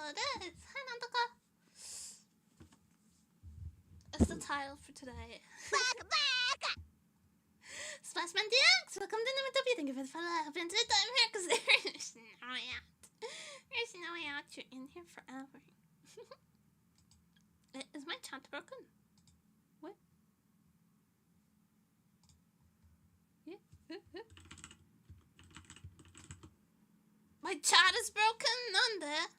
it is. Hi, Nandaka. That's the title for today. Splashman DX, welcome to Nemuri. Thank you for the follow. I hope you enjoyed time here because there's no way out. There's no way out. You're in here forever. Is my chat broken? What? Yeah. My chat is broken? Nande?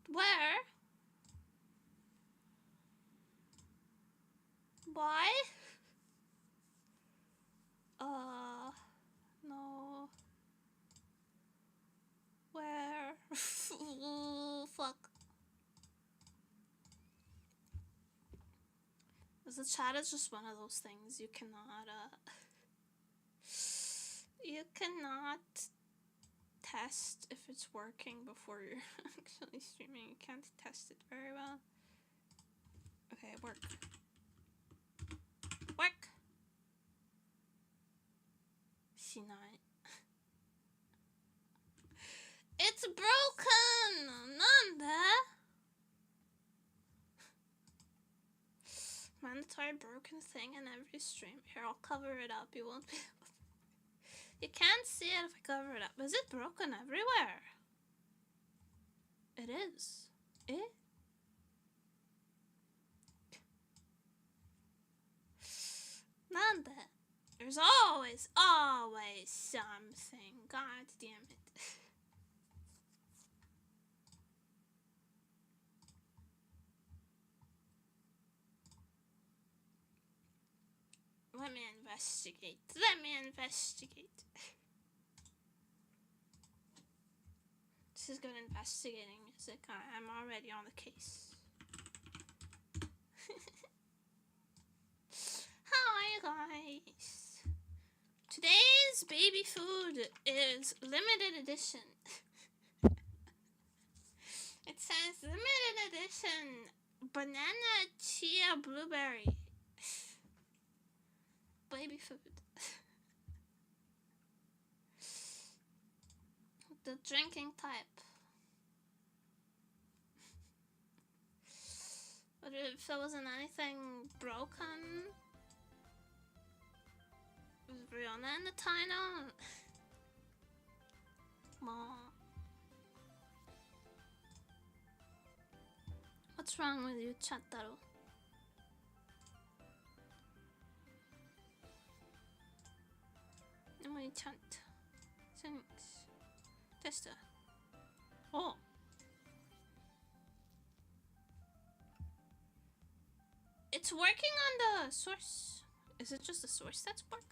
Where? Why? No. Where? Fuck. The chat is just one of those things you cannot, you cannot test if it's working before you're actually streaming. You can't test it very well. Okay, work. Work! Shinai. It's broken! Nanda! Mandatory broken thing in every stream. Here, I'll cover it up. You won't be able to. You can't see it if I cover it up. Is it broken everywhere? It is. Eh? Nanda. There's always something. God damn it. Let me investigate. Let me investigate. This is good investigating music. I'm already on the case. How are you guys? Today's baby food is limited edition. It says limited edition banana chia blueberry. Baby food. The drinking type. But if there wasn't anything broken, was Ryona in the title? Mom. What's wrong with you, Chataro? My chant. Thanks. Tester. Oh. It's working on the source. Is it just the source that's bugged?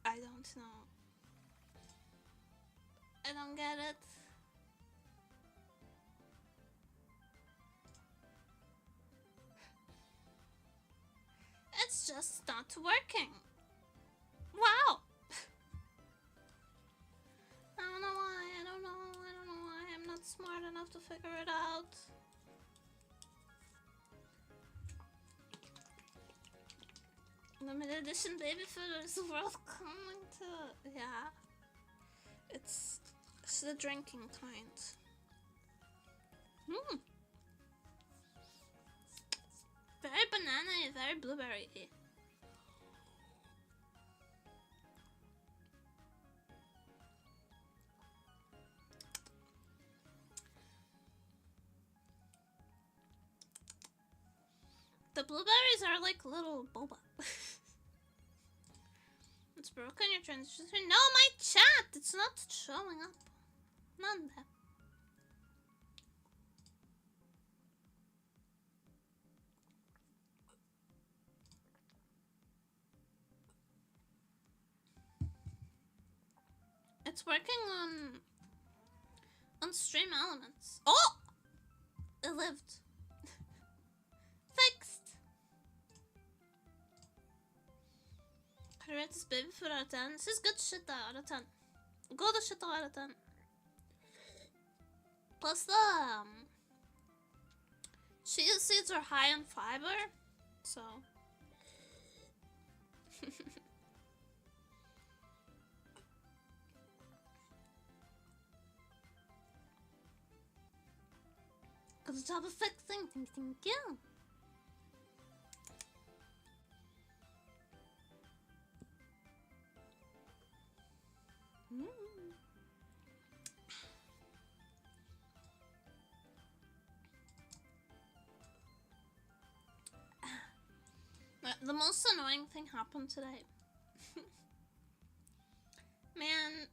I don't know. I don't get it. It's just not working. Wow. I don't know why. I don't know why. I'm not smart enough to figure it out. Limited edition baby food is worth coming to. Yeah. It's the drinking kind. Very banana-y, very blueberry-y. The blueberries are like little boba. It's broken your transition. No, my chat! It's not showing up. None that. It's working on stream elements. Oh! It lived. Fixed. Could I rate this baby food out of 10? This is good shit out of 10. Good shit out of 10. Plus the chia seeds are high in fiber. So good job of fixing. Thank you. The most annoying thing happened today. Man.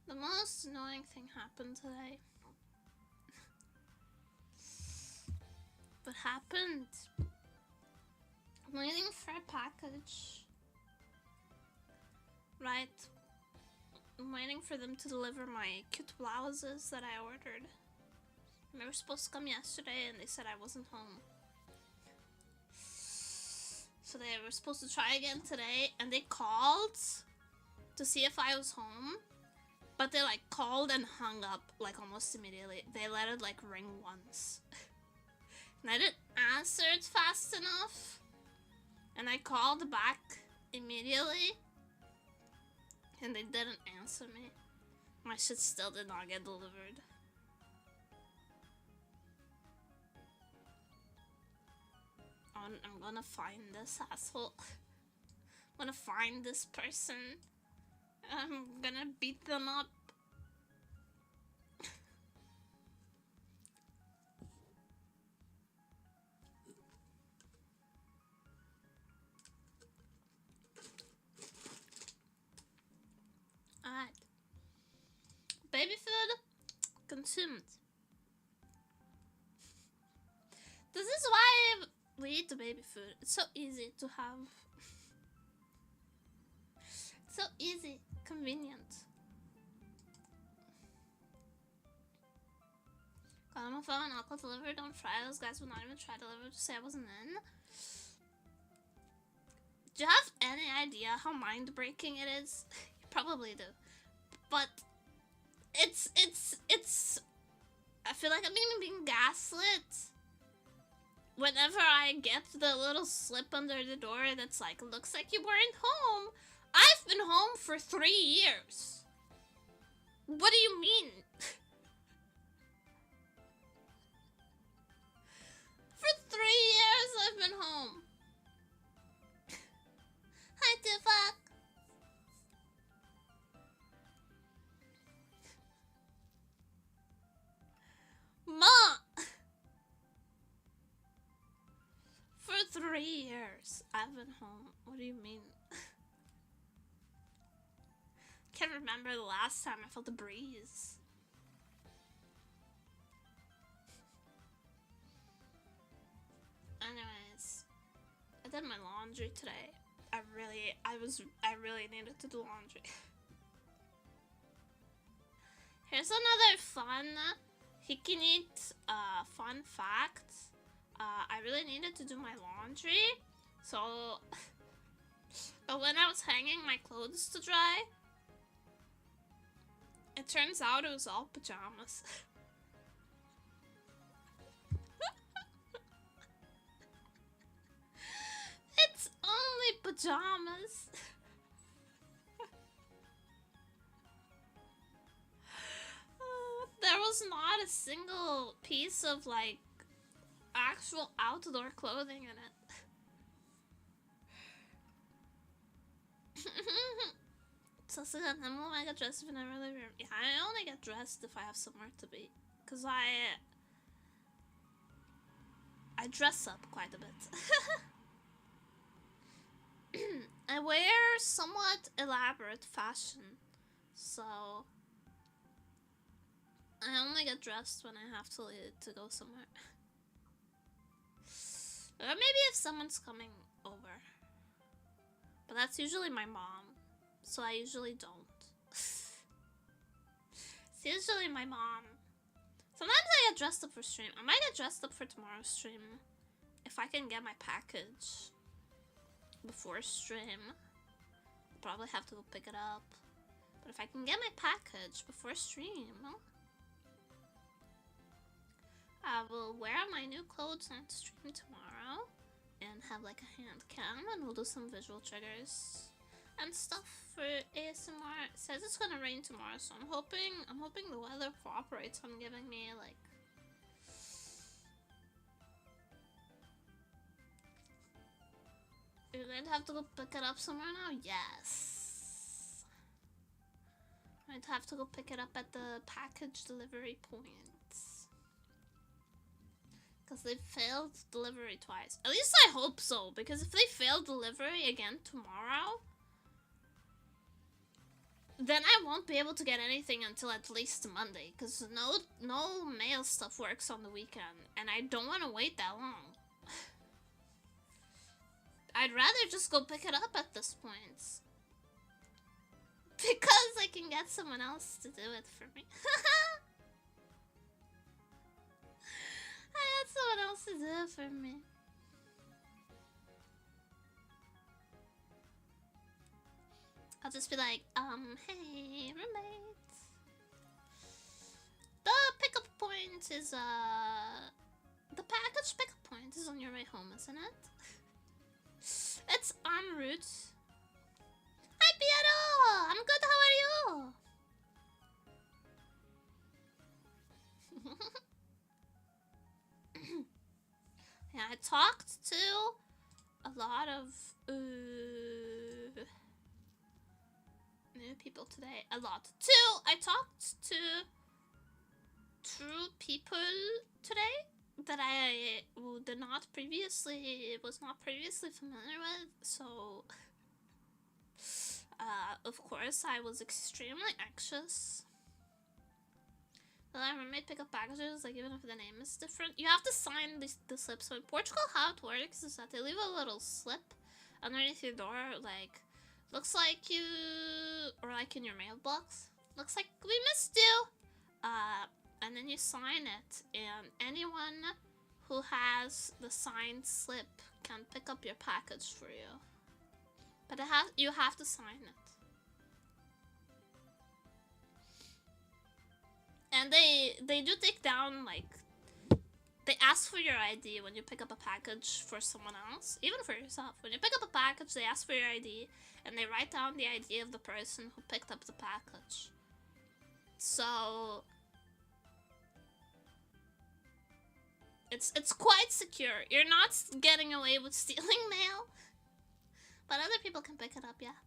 The most annoying thing happened today. What happened? I'm waiting for a package. Right. I'm waiting for them to deliver my cute blouses that I ordered. And they were supposed to come yesterday and they said I wasn't home. So they were supposed to try again today and they called to see if I was home. But they like called and hung up like almost immediately. They let it like ring once. And I didn't answer it fast enough. And I called back immediately. And they didn't answer me. My shit still did not get delivered. I'm gonna find this asshole. I'm gonna find this person. I'm gonna beat them up. Alright. Baby food consumed. This is why we eat the baby food. It's so easy to have. So easy, convenient. Got on my phone, alcohol delivered on Friday. Those guys would not even try to deliver to say I wasn't in. Do you have any idea how mind-breaking it is? You probably do. But it's I feel like I'm being gaslit. Whenever I get the little slip under the door that's like, looks like you weren't home. I've been home for 3 years. What do you mean? For 3 years I've been home. Hi, Tiffak. Ma! For 3 years I've been home. What do you mean? Can't remember the last time I felt a breeze. Anyways, I did my laundry today. I really needed to do laundry. Here's another fun hikkineet fun fact. I really needed to do my laundry, so but when I was hanging my clothes to dry, it turns out it was all pajamas. It's only pajamas. There was not a single piece of like actual outdoor clothing in it. So I'm gonna get dressed if I really yeah, I only get dressed if I have somewhere to be, cause I dress up quite a bit. I wear somewhat elaborate fashion, so I only get dressed when I have to go somewhere. Or maybe if someone's coming over, but that's usually my mom. So I usually don't. It's usually my mom. Sometimes I get dressed up for stream. I might get dressed up for tomorrow's stream. If I can get my package before stream. I'll probably have to go pick it up. But if I can get my package before stream, I will wear my new clothes on stream tomorrow and have like a hand cam, and we'll do some visual triggers and stuff for ASMR. It says it's gonna rain tomorrow, so I'm hoping the weather cooperates on giving me like you're going to have to go pick it up somewhere now? Yes. I'd have to go pick it up at the package delivery points. Because they failed delivery twice. At least I hope so, because if they fail delivery again tomorrow, then I won't be able to get anything until at least Monday, because no mail stuff works on the weekend, and I don't want to wait that long. I'd rather just go pick it up at this point. Because I can get someone else to do it for me. I had someone else to do it for me. I'll just be like, hey, roommate. The pickup point is, the package pickup point is on your way home, isn't it? It's en route. Hi, Piero! I'm good, how are you? Yeah, I talked to a lot of new people today. A lot. I talked to 2 people today that I was not previously familiar with, so of course I was extremely anxious. Will my roommate pick up packages, like even if the name is different? You have to sign the slip. So in Portugal, how it works is that they leave a little slip underneath your door, like looks like you, or like in your mailbox, looks like we missed you, and then you sign it, and anyone who has the signed slip can pick up your package for you. But you have to sign it. And they do take down, like, they ask for your ID when you pick up a package for someone else, even for yourself. When you pick up a package, they ask for your ID, and they write down the ID of the person who picked up the package. So it's quite secure. You're not getting away with stealing mail, but other people can pick it up, yeah.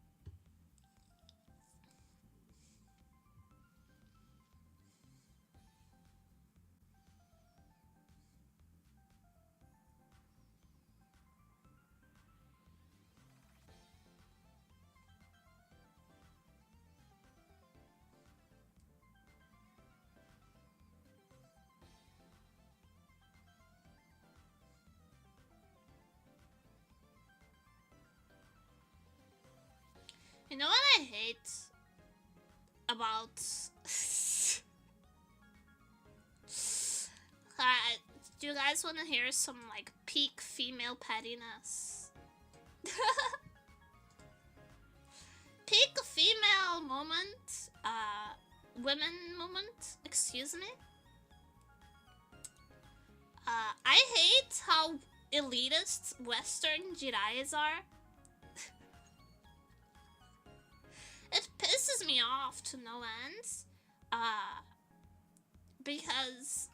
You know what I hate about do you guys want to hear some like peak female pettiness? Peak female moment, women moment, excuse me. I hate how elitist Western Jirais are. It pisses me off to no end, because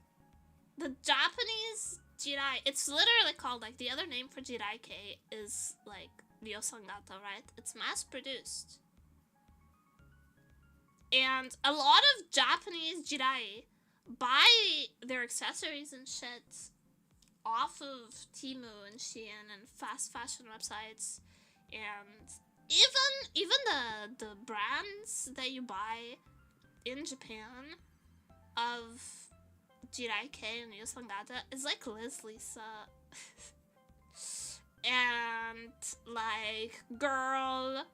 the Japanese Jirai, it's literally called, like, the other name for Jirai-kei is, like, Ryosangata, right? It's mass-produced. And a lot of Japanese Jirai buy their accessories and shit off of Temu and Shein and fast fashion websites, and even the brands that you buy in Japan of Jirai-kei and Ryosangata is like Liz Lisa and like Girl,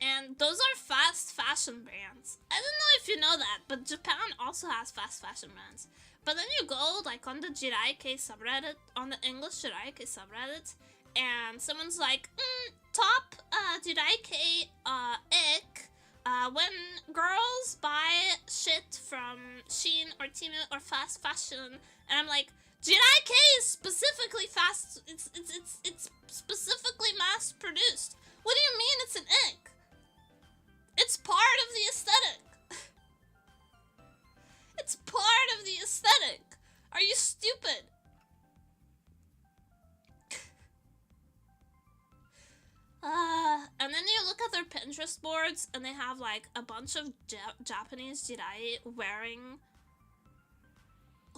and those are fast fashion brands. I don't know if you know that, but Japan also has fast fashion brands. But then you go like on the Jirai-kei subreddit, on the English Jirai-kei subreddit, and someone's like, top Jirai-kei ick, When girls buy shit from Shein or Temu or fast fashion, and I'm like, Jirai-K is specifically fast. It's specifically mass produced. What do you mean it's an ick? It's part of the aesthetic. It's part of the aesthetic. Are you stupid? And then you look at their Pinterest boards, and they have like a bunch of Japanese jirai wearing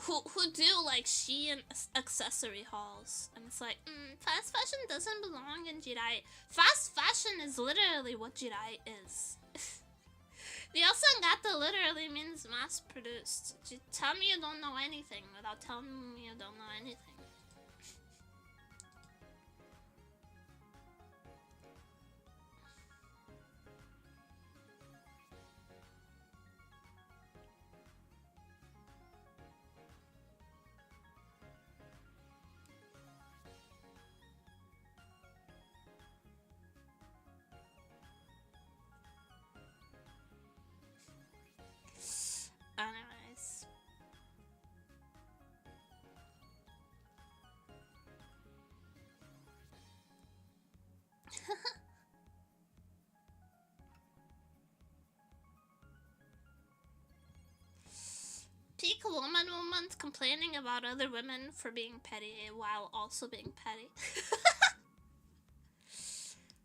who do like Shein accessory hauls, and it's like, fast fashion doesn't belong in jirai. Fast fashion is literally what jirai is. The Osangata literally means mass produced. Tell me you don't know anything without telling me you don't know anything. Anyways. Peak woman complaining about other women for being petty while also being petty.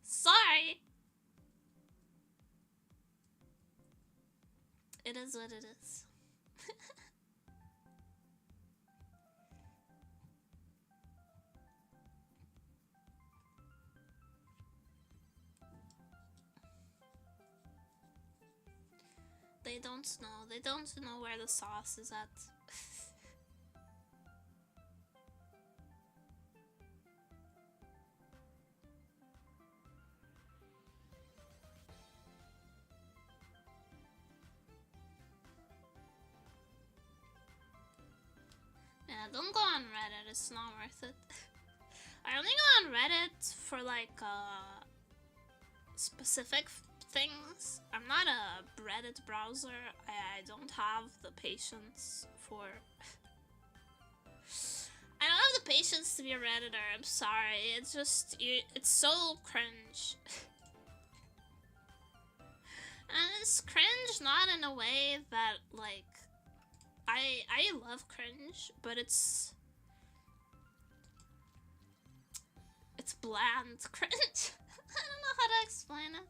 Sorry. It is what it is. They don't know. They don't know where the sauce is at. Yeah, don't go on Reddit. It's not worth it. I only go on Reddit for like specific things. I'm not a Reddit browser. I don't have the patience for... I don't have the patience to be a Redditor. I'm sorry. It's just... it's so cringe. And it's cringe not in a way that, like... I love cringe, but it's bland cringe. I don't know how to explain it.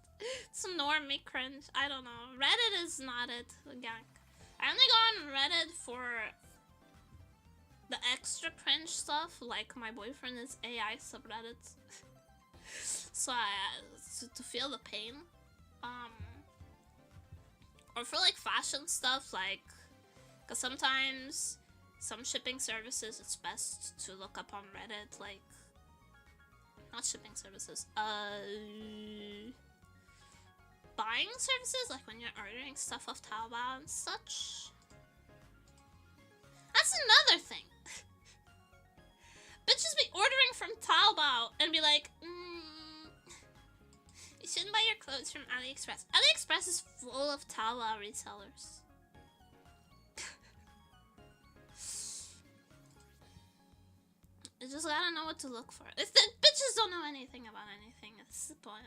It's normie cringe. I don't know. Reddit is not it. Again, I only go on Reddit for the extra cringe stuff, like my boyfriend is AI subreddit. So to feel the pain. Or for like fashion stuff, like, because sometimes some shipping services it's best to look up on Reddit, like, not shipping services, buying services, like when you're ordering stuff off Taobao and such. That's another thing. Bitches be ordering from Taobao and be like, you shouldn't buy your clothes from AliExpress. AliExpress is full of Taobao resellers. You just gotta know what to look for. If the bitches don't know anything about anything, it's the point.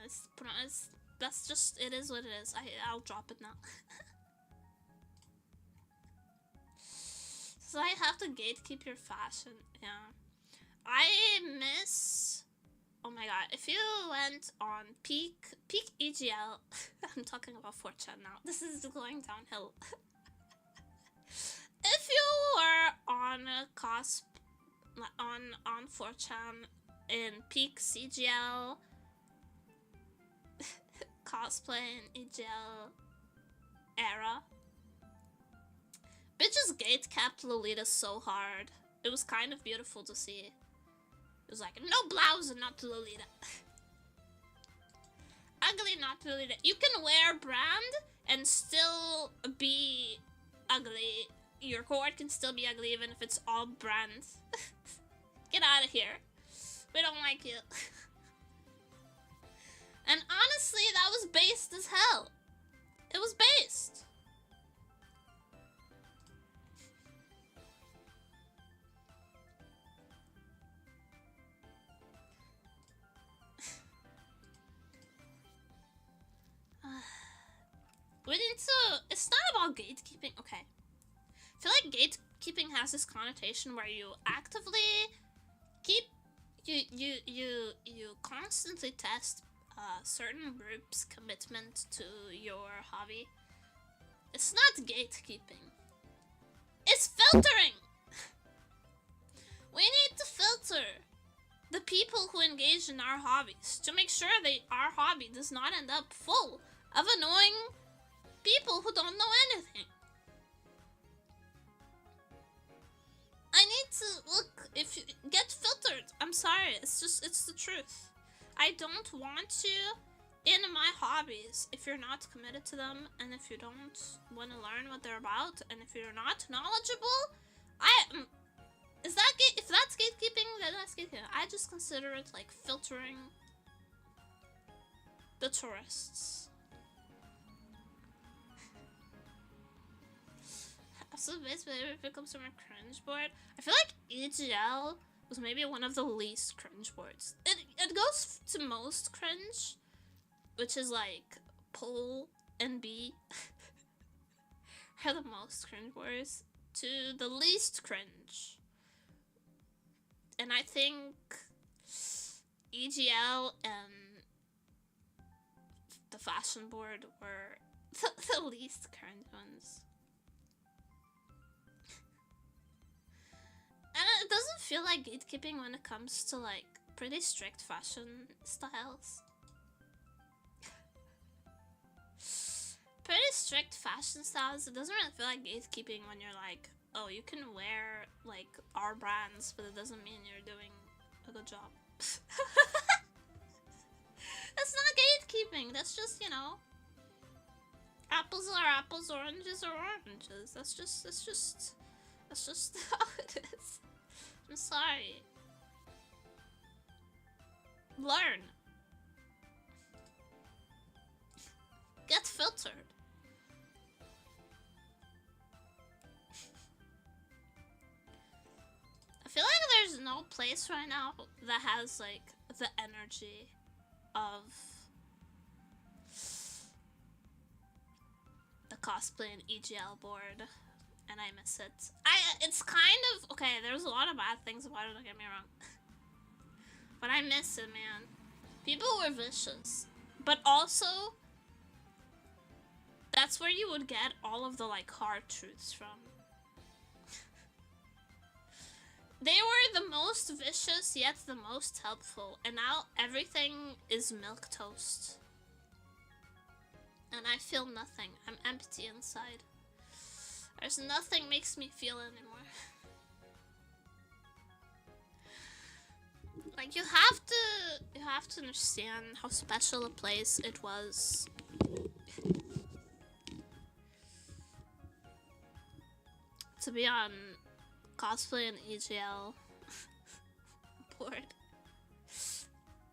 That's just, it is what it is. I'll drop it now. So I have to gatekeep your fashion. Yeah. I miss... Oh my god, if you went on peak EGL... I'm talking about 4chan now. This is going downhill. If you were on on 4chan in peak CGL cosplay in EGL era, bitches gatekept Lolita so hard. It was kind of beautiful to see. It was like, no blouse and not Lolita. Ugly, not Lolita. You can wear brand and still be ugly. Your cohort can still be ugly even if it's all brand. Get out of here. We don't like you. And honestly, that was based as hell. It was based. We need to. It's not about gatekeeping. Okay. I feel like gatekeeping has this connotation where you actively keep. You constantly test certain groups' commitment to your hobby. It's not gatekeeping. It's filtering! We need to filter the people who engage in our hobbies to make sure that our hobby does not end up full of annoying people who don't know anything. I need to look, if you get filtered, I'm sorry, it's the truth. I don't want you in my hobbies if you're not committed to them, and if you don't want to learn what they're about, and if you're not knowledgeable. If that's gatekeeping, then that's gatekeeping. I just consider it like filtering the tourists. So basically, if it comes to my cringe board, I feel like EGL was maybe one of the least cringe boards. It goes to most cringe, which is like Pole and B are the most cringe boards, to the least cringe. And I think EGL and the fashion board were the least cringe ones. And it doesn't feel like gatekeeping when it comes to like pretty strict fashion styles. Pretty strict fashion styles, it doesn't really feel like gatekeeping when you're like, oh, you can wear like our brands, but it doesn't mean you're doing a good job. That's not gatekeeping, that's just, you know, apples are apples, oranges are oranges. That's just how it is. I'm sorry. Learn. Get filtered. I feel like there's no place right now that has like the energy of the cosplay and EGL board. And I miss it. It's kind of, okay, there's a lot of bad things about it, don't get me wrong. But I miss it, man. People were vicious. But also, that's where you would get all of the, like, hard truths from. They were the most vicious, yet the most helpful. And now everything is milquetoast. And I feel nothing. I'm empty inside. There's nothing makes me feel anymore. Like, you have to understand how special a place it was. To be on cosplay and EGL board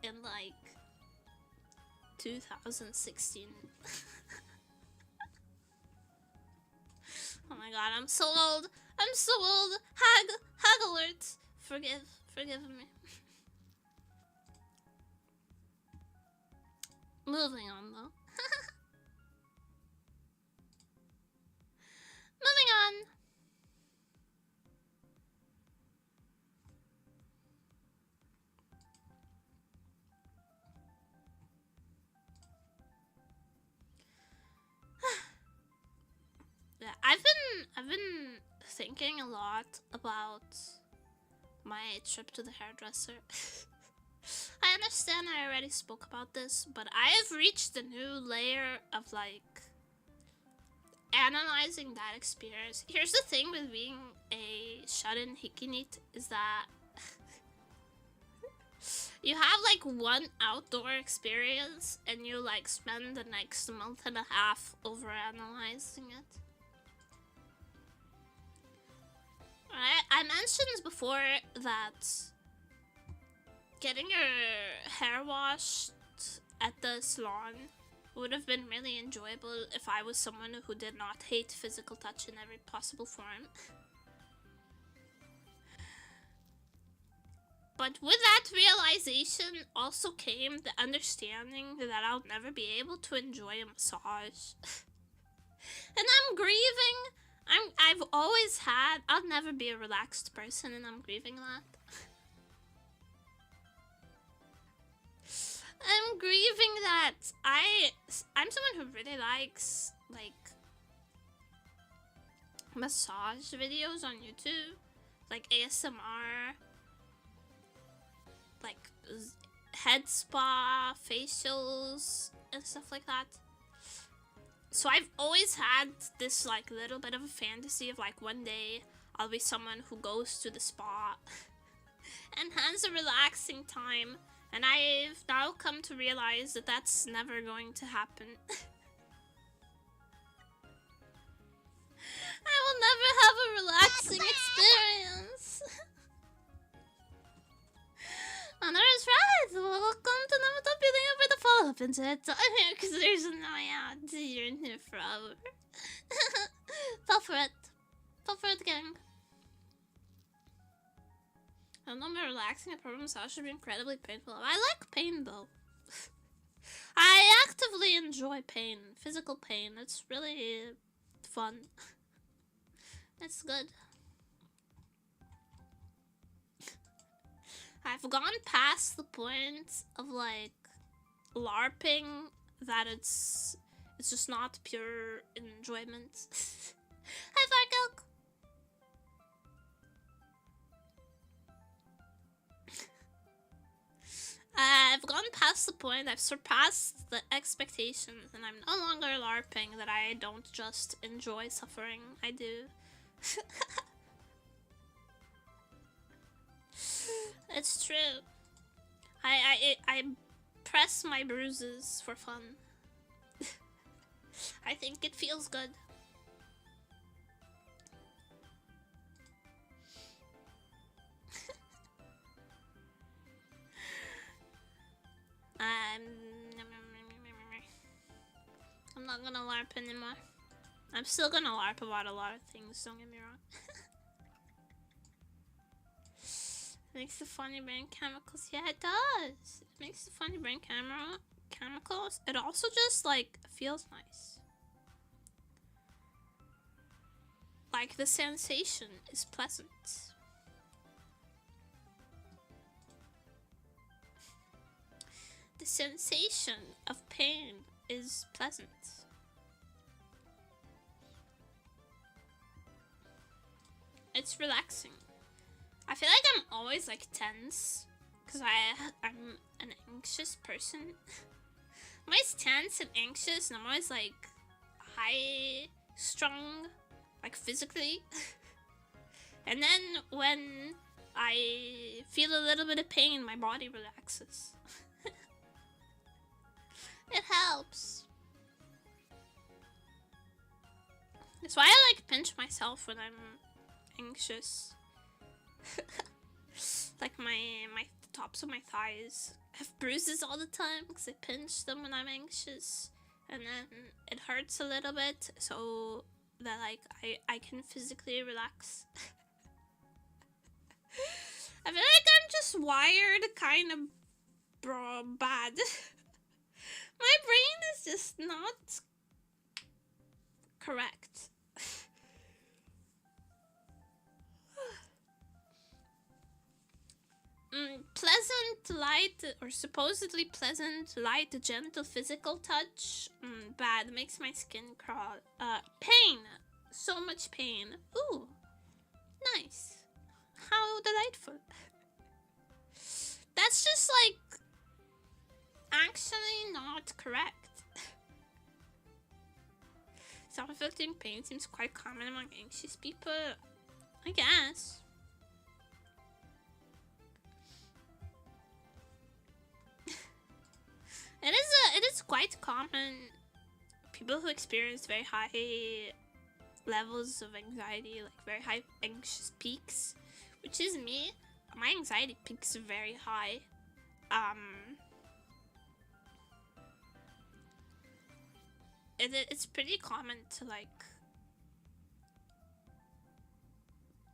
in like 2016. Oh my god, I'm so old. I'm so old. Hag alert. Forgive me. Moving on though. Moving on. Yeah, I've been thinking a lot about my trip to the hairdresser. I understand I already spoke about this, but I have reached a new layer of like analyzing that experience. Here's the thing with being a shut-in hikkineet is that you have like one outdoor experience and you like spend the next month and a half over analyzing it. I mentioned before that getting your hair washed at the salon would have been really enjoyable if I was someone who did not hate physical touch in every possible form. But with that realization also came the understanding that I'll never be able to enjoy a massage. And I'm grieving. I've always had, I'll never be a relaxed person, and I'm grieving that. I'm grieving that I'm someone who really likes, like, massage videos on YouTube, like ASMR, like head spa, facials, and stuff like that. So I've always had this, like, little bit of a fantasy of, like, one day I'll be someone who goes to the spa and has a relaxing time. And I've now come to realize that that's never going to happen. I will never have a relaxing experience. Another is right. Welcome to Nemuri. Thank you for the follow-up into it. I'm here because there's no ad. You're in here forever. Fall for it. Fall for it, gang. I don't know, but relaxing a proper massage should be incredibly painful. I like pain, though. I actively enjoy pain. Physical pain. It's really fun. It's good. I've gone past the point of, like, LARPing that it's just not pure enjoyment. Hi, Farkilk! I've gone past the point, I've surpassed the expectations, and I'm no longer LARPing that I don't just enjoy suffering. I do. It's true. I press my bruises for fun. I think it feels good. I'm not gonna LARP anymore. I'm still gonna LARP about a lot of things, don't get me wrong. It makes the funny brain chemicals. Yeah, it does. It makes the funny brain chemicals. It also just, like, feels nice. Like, the sensation is pleasant. The sensation of pain is pleasant. It's relaxing. I feel like I'm always, like, tense because I'm an anxious person. I'm always tense and anxious, and I'm always, like, high-strung, like, physically. And then when I feel a little bit of pain, my body relaxes. It helps. That's why I, like, pinch myself when I'm anxious. Like, my tops of my thighs have bruises all the time because I pinch them when I'm anxious, and then it hurts a little bit so that, like, I can physically relax. I feel like I'm just wired kind of bad. My brain is just not correct. Pleasant, light, or supposedly pleasant, light, gentle physical touch. Bad. Makes my skin crawl. Pain. So much pain. Ooh. Nice. How delightful. That's just, like, actually not correct. Self-inflicting pain seems quite common among anxious people. I guess. It is quite common. People who experience very high levels of anxiety, like very high anxious peaks, which is me. My anxiety peaks are very high. it's pretty common to like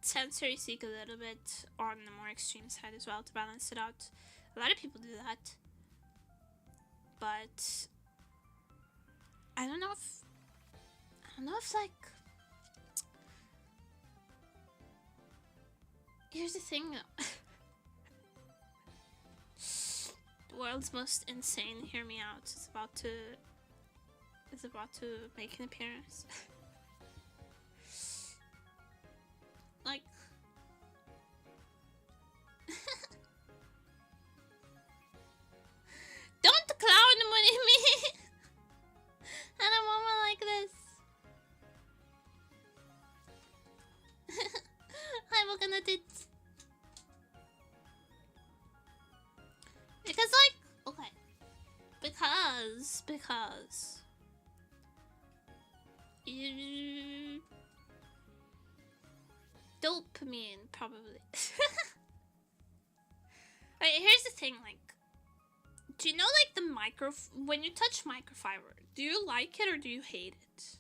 sensory seek a little bit on the more extreme side as well to balance it out. A lot of people do that, but I don't know if like, here's the thing though. The world's most insane hear me out is about to make an appearance. Like don't clown me. I don't want one like this. I'm looking at it. Because like, okay. Because you dopamine probably. Alright, here's the thing, like, do you know like the when you touch microfiber, do you like it or do you hate it?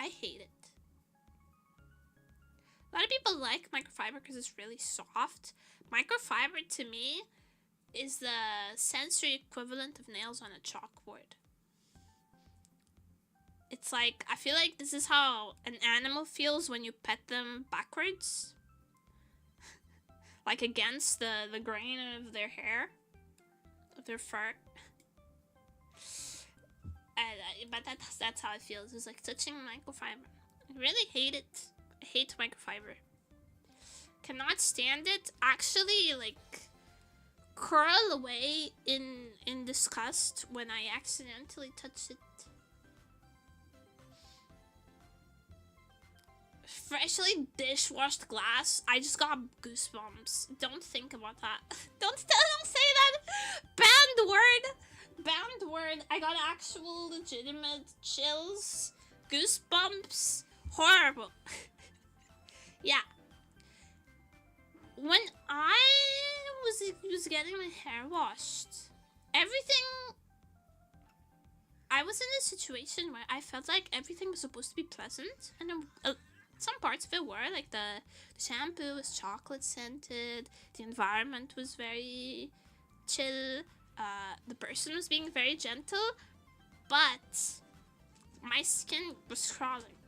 I hate it. A lot of people like microfiber because it's really soft. Microfiber to me is the sensory equivalent of nails on a chalkboard. It's like, I feel like this is how an animal feels when you pet them backwards. Like against the grain of their hair, of their fur. But that's how it feels. It's like touching microfiber. I really hate it. I hate microfiber. Cannot stand it. Actually, like, curl away in disgust when I accidentally touch it. Freshly dishwashed glass. I just got goosebumps. Don't think about that. Don't say that. Banned word. I got actual legitimate chills. Goosebumps. Horrible. Yeah. When I was getting my hair washed, everything, I was in a situation where I felt like everything was supposed to be pleasant, and some parts of it were, like the shampoo was chocolate scented, the environment was very chill, the person was being very gentle, but my skin was crawling.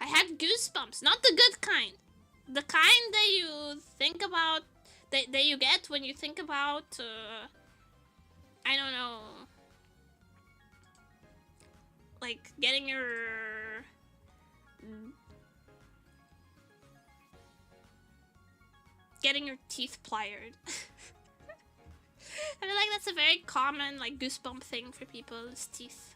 I had goosebumps, not the good kind. The kind that you think about, that you get when you think about, I don't know, like getting your teeth plied. I feel like that's a very common, like, goosebump thing for people's teeth.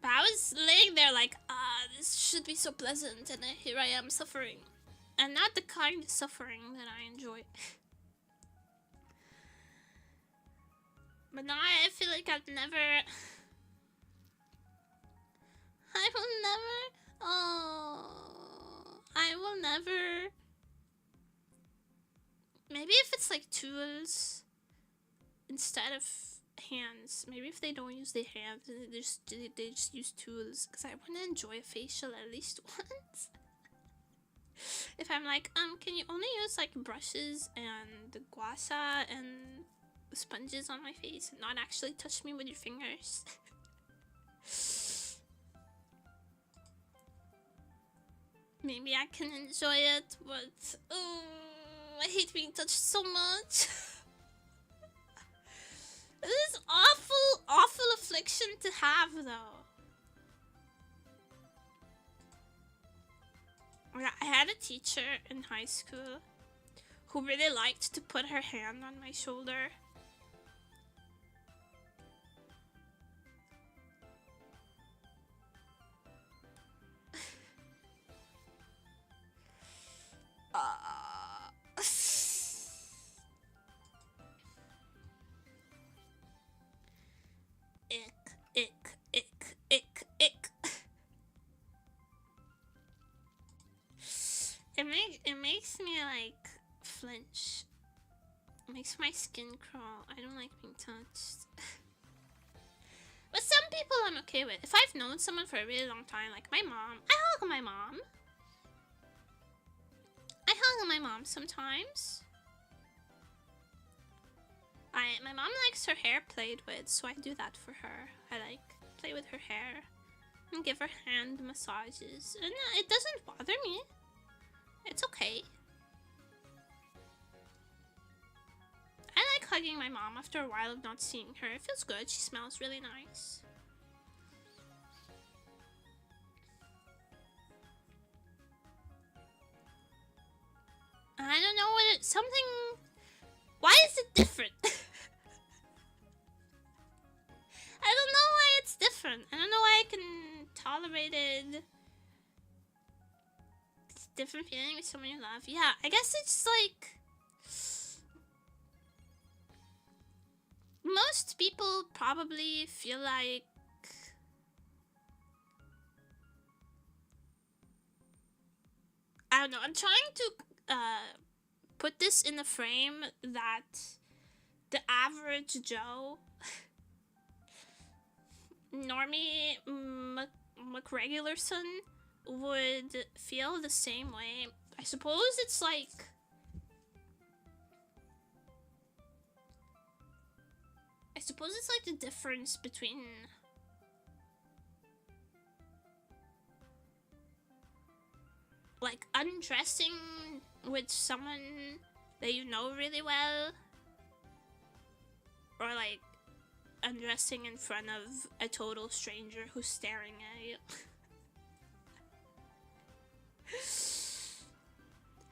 But I was laying there like, this should be so pleasant, and here I am suffering. And not the kind of suffering that I enjoy. But now I feel like I will never, maybe if it's like tools instead of hands, maybe if they don't use their hands, they just use tools, because I want to enjoy a facial at least once. If I'm like, can you only use like brushes and the guasa and sponges on my face and not actually touch me with your fingers? Maybe I can enjoy it, but I hate being touched so much. This is awful affliction to have, though. I had a teacher in high school who really liked to put her hand on my shoulder. Ick. like flinch. It makes my skin crawl. I don't like being touched. But some people I'm okay with. If I've known someone for a really long time, like my mom, I hug my mom. I hug my mom sometimes. My mom likes her hair played with, so I do that for her. I like play with her hair and give her hand massages, and it doesn't bother me. It's okay. I like hugging my mom after a while of not seeing her. It feels good. She smells really nice. I don't know what something. Why is it different? I don't know why it's different. I don't know why I can tolerate it. It's a different feeling with someone you love. Yeah, I guess it's like most people probably feel like I don't know. I'm trying to put this in the frame that the average Joe, normie McRegularson, would feel the same way. I suppose it's like the difference between like undressing with someone that you know really well, or like undressing in front of a total stranger who's staring at you.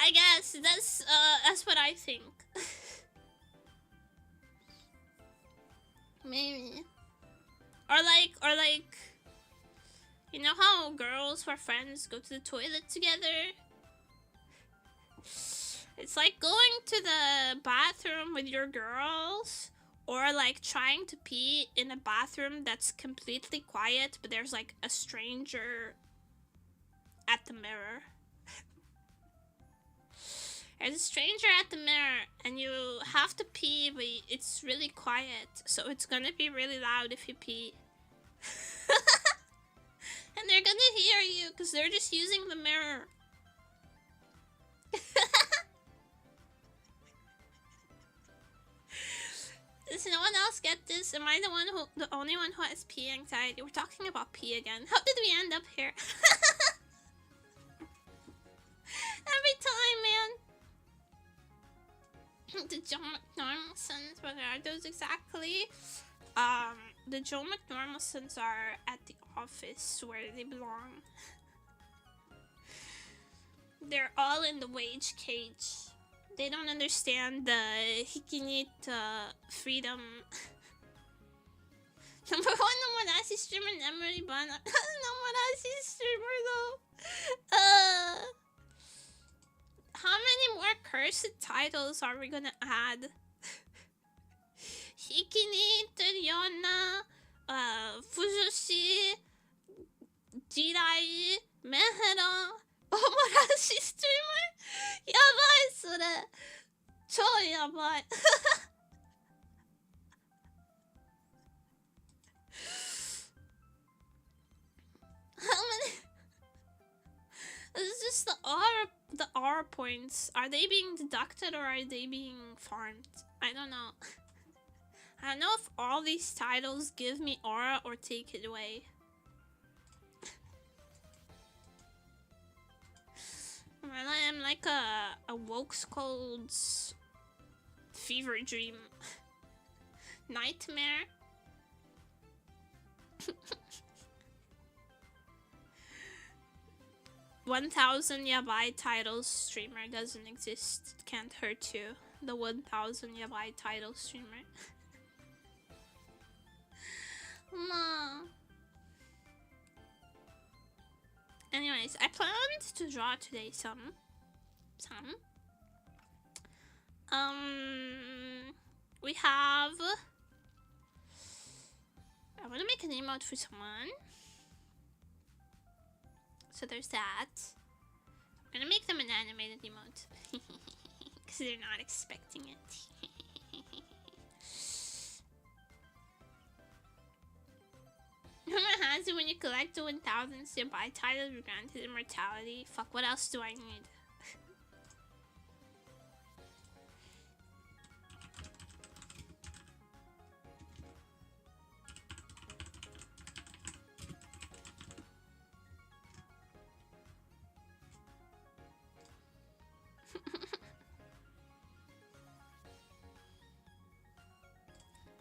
I guess that's what I think. Maybe. Or like you know how girls who are friends go to the toilet together? It's like going to the bathroom with your girls, or like trying to pee in a bathroom that's completely quiet, but there's like a stranger at the mirror. There's a stranger at the mirror, and you have to pee, but it's really quiet, so it's gonna be really loud if you pee. And they're gonna hear you, because they're just using the mirror. Does no one else get this? Am I the only one who has pee anxiety? We're talking about pee again. How did we end up here? Every time, man. The Joe McNormelsons, what are those exactly? The Joe McNormelsons are at the office where they belong. They're all in the wage cage. They don't understand the hikkineet freedom. Number one Nomurashi streamer, nemuri, but Nomurashi streamer though. How many more cursed titles are we gonna add? Hikkineet, ryona, fujoshi, jirai, mehera, Nomurashi streamer? やばいそれ。超やばい。How many? It's just the R points. Are they being deducted or are they being farmed? I don't know. I don't know if all these titles give me aura or take it away. I'm like a woke scold's fever dream. Nightmare. 1000 yabai titles streamer doesn't exist. It can't hurt you. The 1000 yabai title streamer. Mom. Anyways, I planned to draw today some. We have. I want to make an emote for someone. So there's that. I'm gonna make them an animated emote. guess they're not expecting it. What happens when you collect the 1000s? Your buy title granted immortality. Fuck, what else do I need?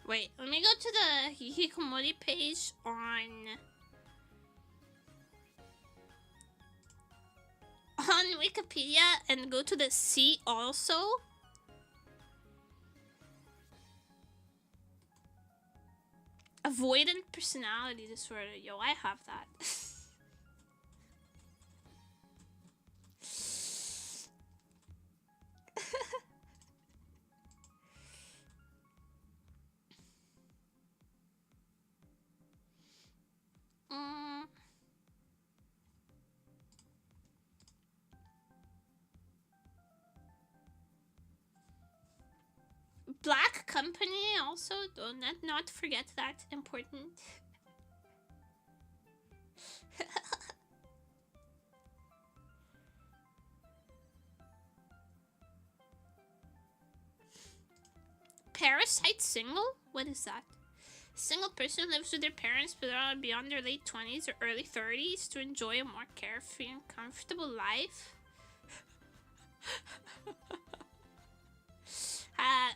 Wait, let me go to the hikikomori page on Wikipedia and go to the C also. Avoidant personality disorder. Yo, I have that. Black company also, do not forget that, important. Parasite single? What is that? Single person who lives with their parents but are beyond their late 20s or early 30s to enjoy a more carefree and comfortable life.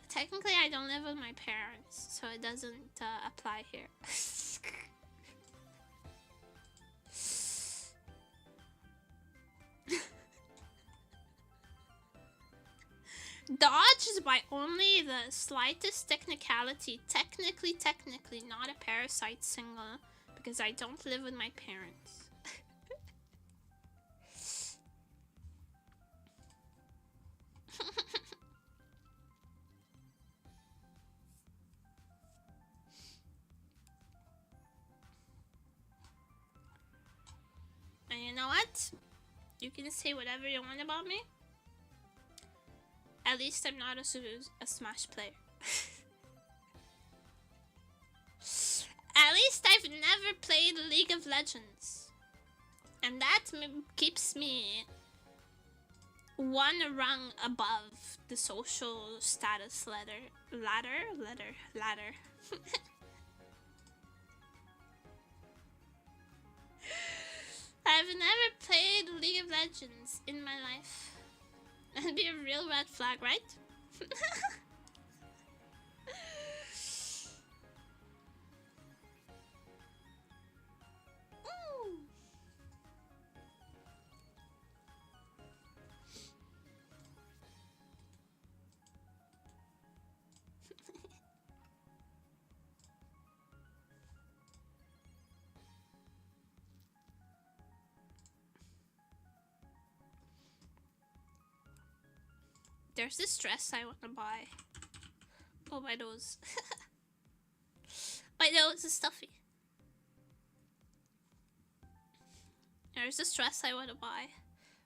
Technically, I don't live with my parents, so it doesn't apply here. Dodge is by only the slightest technicality. Technically, not a parasite single, because I don't live with my parents. And you know what? You can say whatever you want about me. At least I'm not a Smash player. At least I've never played League of Legends. And that keeps me one rung above the social status ladder. I've never played League of Legends in my life. That'd be a real red flag, right? There's this dress I want to buy. Oh, my nose. My nose is stuffy. There's this dress I want to buy,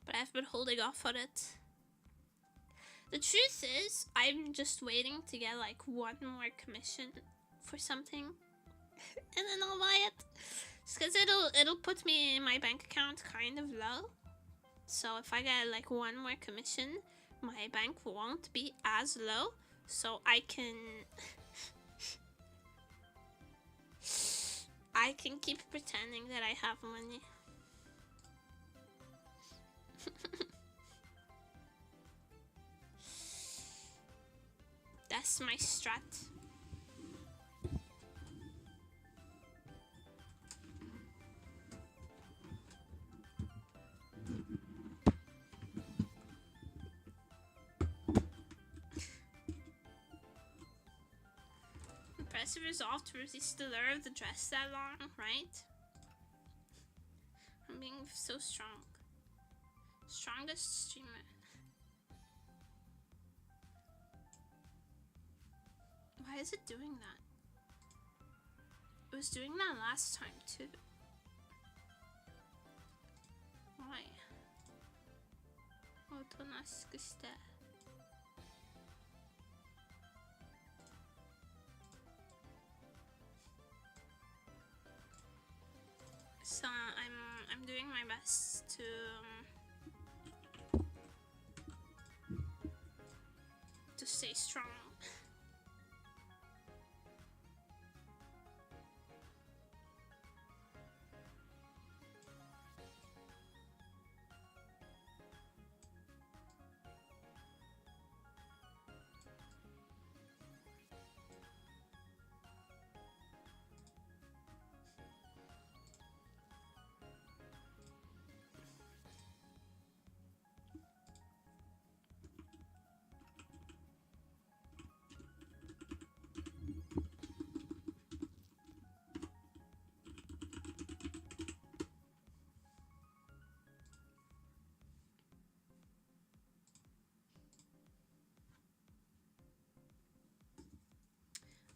but I've been holding off on it. The truth is, I'm just waiting to get like one more commission for something, and then I'll buy it. Just because it'll put me in my bank account kind of low. So if I get like one more commission, my bank won't be as low, so I can keep pretending that I have money. That's my strat. Impressive resolve to resist the lure of the dress that long, right? I'm being so strong. Strongest streamer. Why is it doing that? It was doing that last time too. Why? おとなしくして。I'm doing my best to stay strong.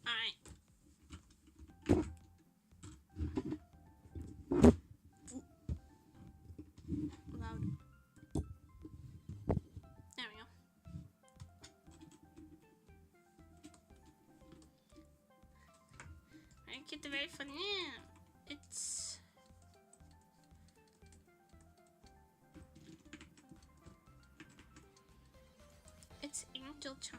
Alright. Loud. There we go. I get the very funny. It's Angel Chan.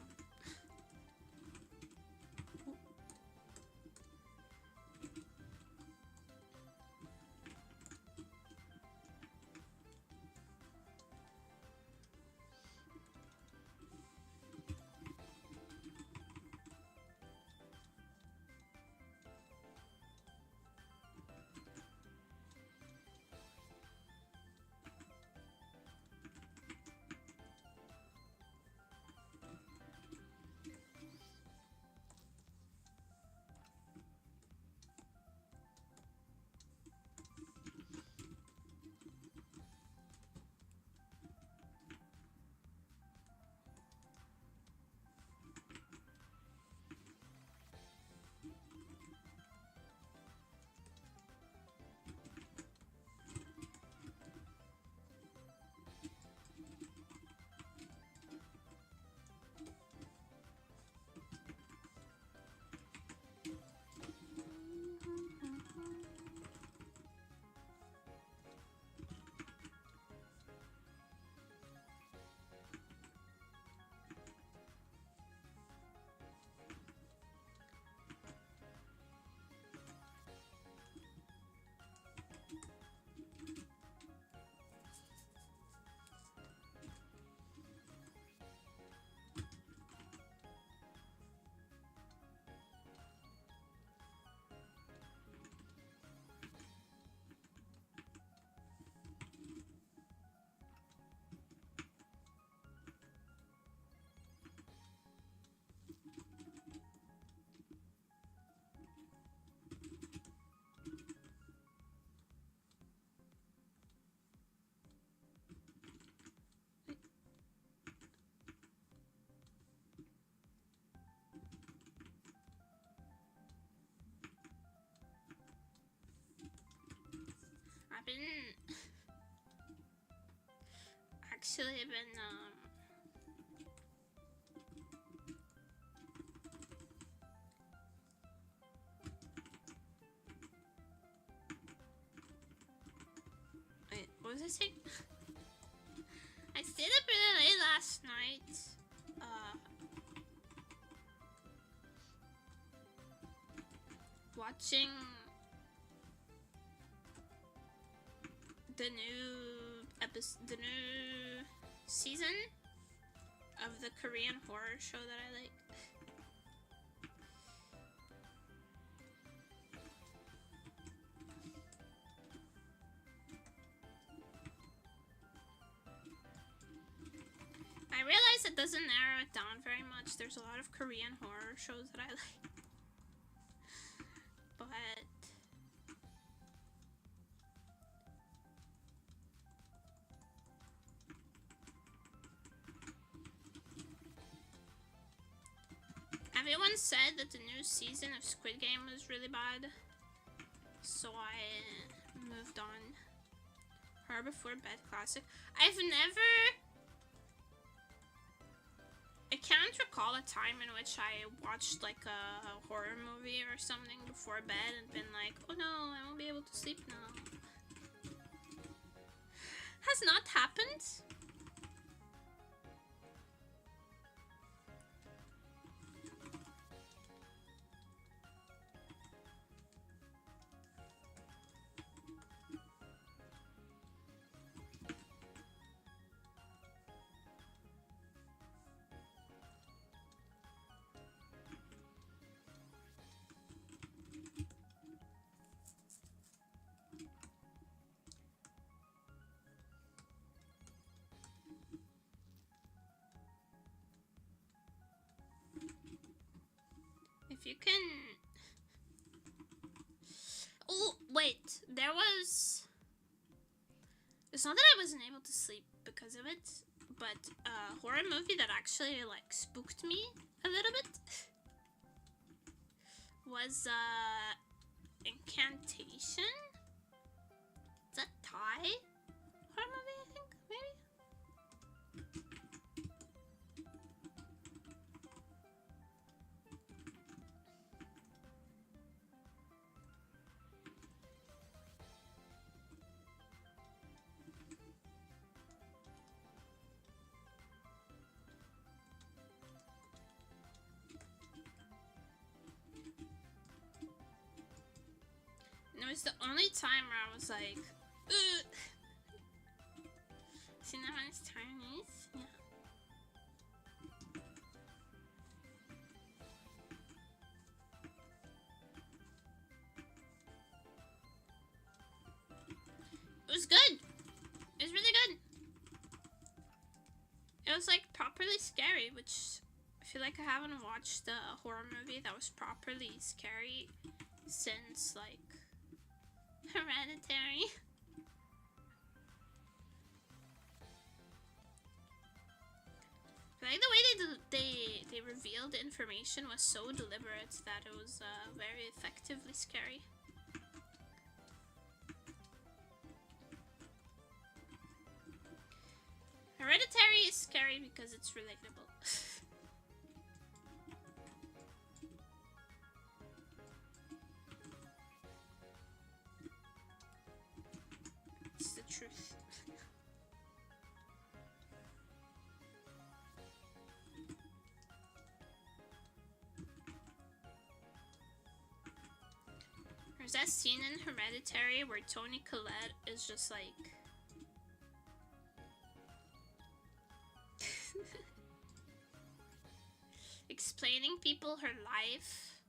I've been wait, what was I saying? I stayed up really late last night. Watching the new season of the Korean horror show that I like. I realize it doesn't narrow it down very much. There's a lot of Korean horror shows that I like. But everyone said that the new season of Squid Game was really bad, so I moved on. Horror Before Bed classic. I can't recall a time in which I watched like a horror movie or something before bed and been like, oh no, I won't be able to sleep now. has not happened. If you can... Oh, wait. There was... It's not that I wasn't able to sleep because of it, but a horror movie that actually, like, spooked me a little bit was, Incantation? Is that Thai horror movie, I think? Maybe? And it was the only time where I was like, ugh. See now how it's Chinese? Yeah. It was good. It was really good. It was like properly scary, which I feel like I haven't watched a horror movie that was properly scary since like Hereditary. Like the way they revealed the information was so deliberate that it was very effectively scary. Hereditary is scary because it's relatable. It's the truth. There's that scene in Hereditary where Toni Collette is just like explaining people her life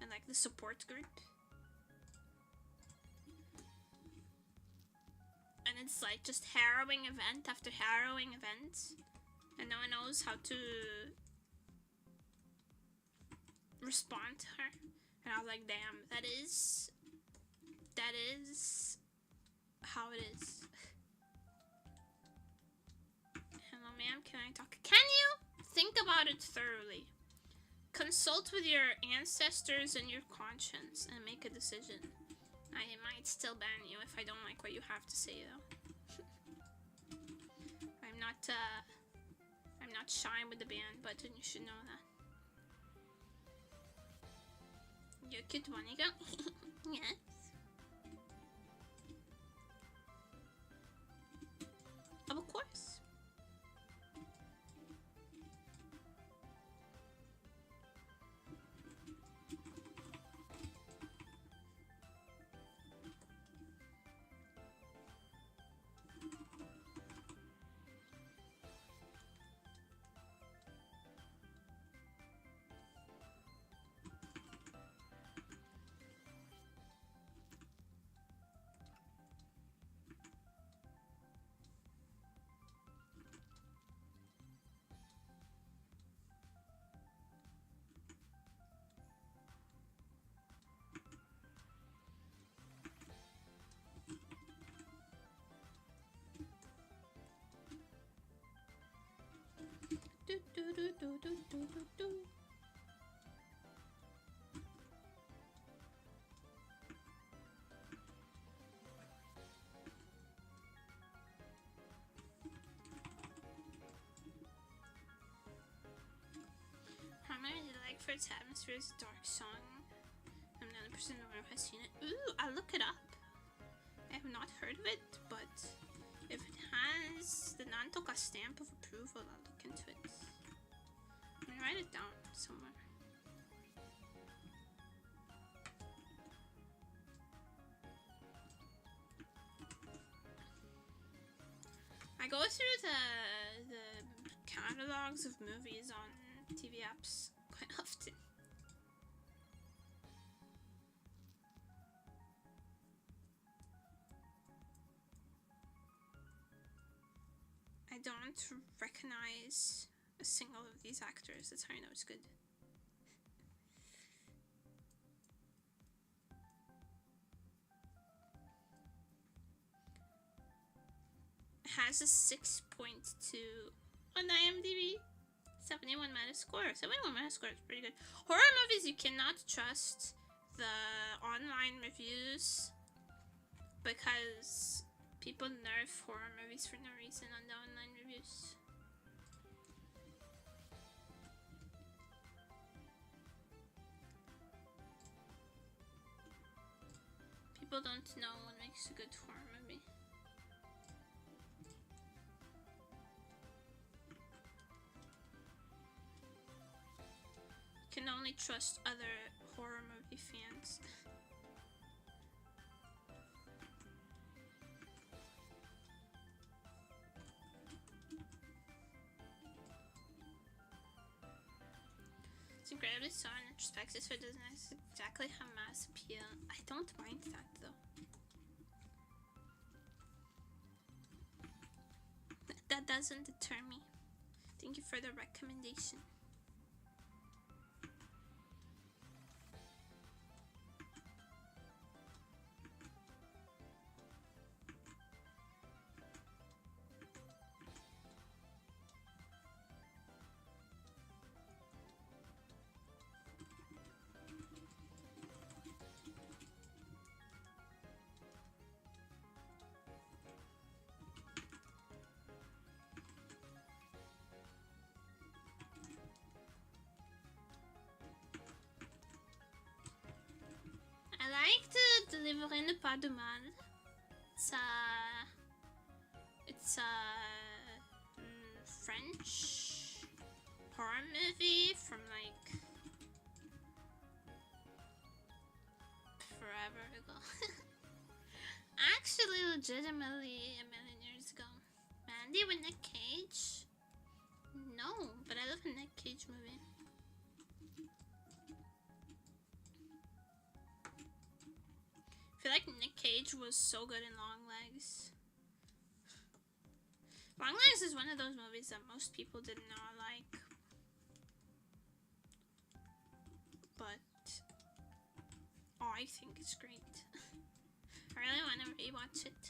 and like the support group, and it's like just harrowing event after harrowing event, and no one knows how to respond to her. And I was like, damn, that is how it is. Hello ma'am, can I talk? Can you? Think about it thoroughly. Consult with your ancestors and your conscience and make a decision. I might still ban you if I don't like what you have to say though. I'm not shy with the ban button, you should know that. You're cute, wanna go? Yes. Of course. How many do you like for its atmosphere? It's a dark song. I'm not the person who has seen it. Ooh, I'll look it up. I have have not heard of it, but if it has the Nantoka stamp of approval, I'll look into it. I'm gonna write it down somewhere. I go through the catalogs of movies on TV apps quite often. I don't recognize a single of these actors. That's how I know it's good. It has a 6.2 on IMDb. 71 Metascore. 71 Metascore is pretty good. Horror movies, you cannot trust the online reviews because people nerf horror movies for no reason on the online reviews. People don't know what makes a good horror movie. You can only trust other horror movie fans. It's incredibly so introspective, so it doesn't exactly have mass appeal. I don't mind that though. That doesn't deter me. Thank you for the recommendation. I like to deliver in the pas de mal. It's a French horror movie from like forever ago. Actually, legitimately a million years ago. Mandy with Nick Cage? No, but I love a Nick Cage movie. I feel like Nick Cage was so good in Long Legs. Long Legs is one of those movies that most people did not like. But I think it's great. I really want to rewatch it.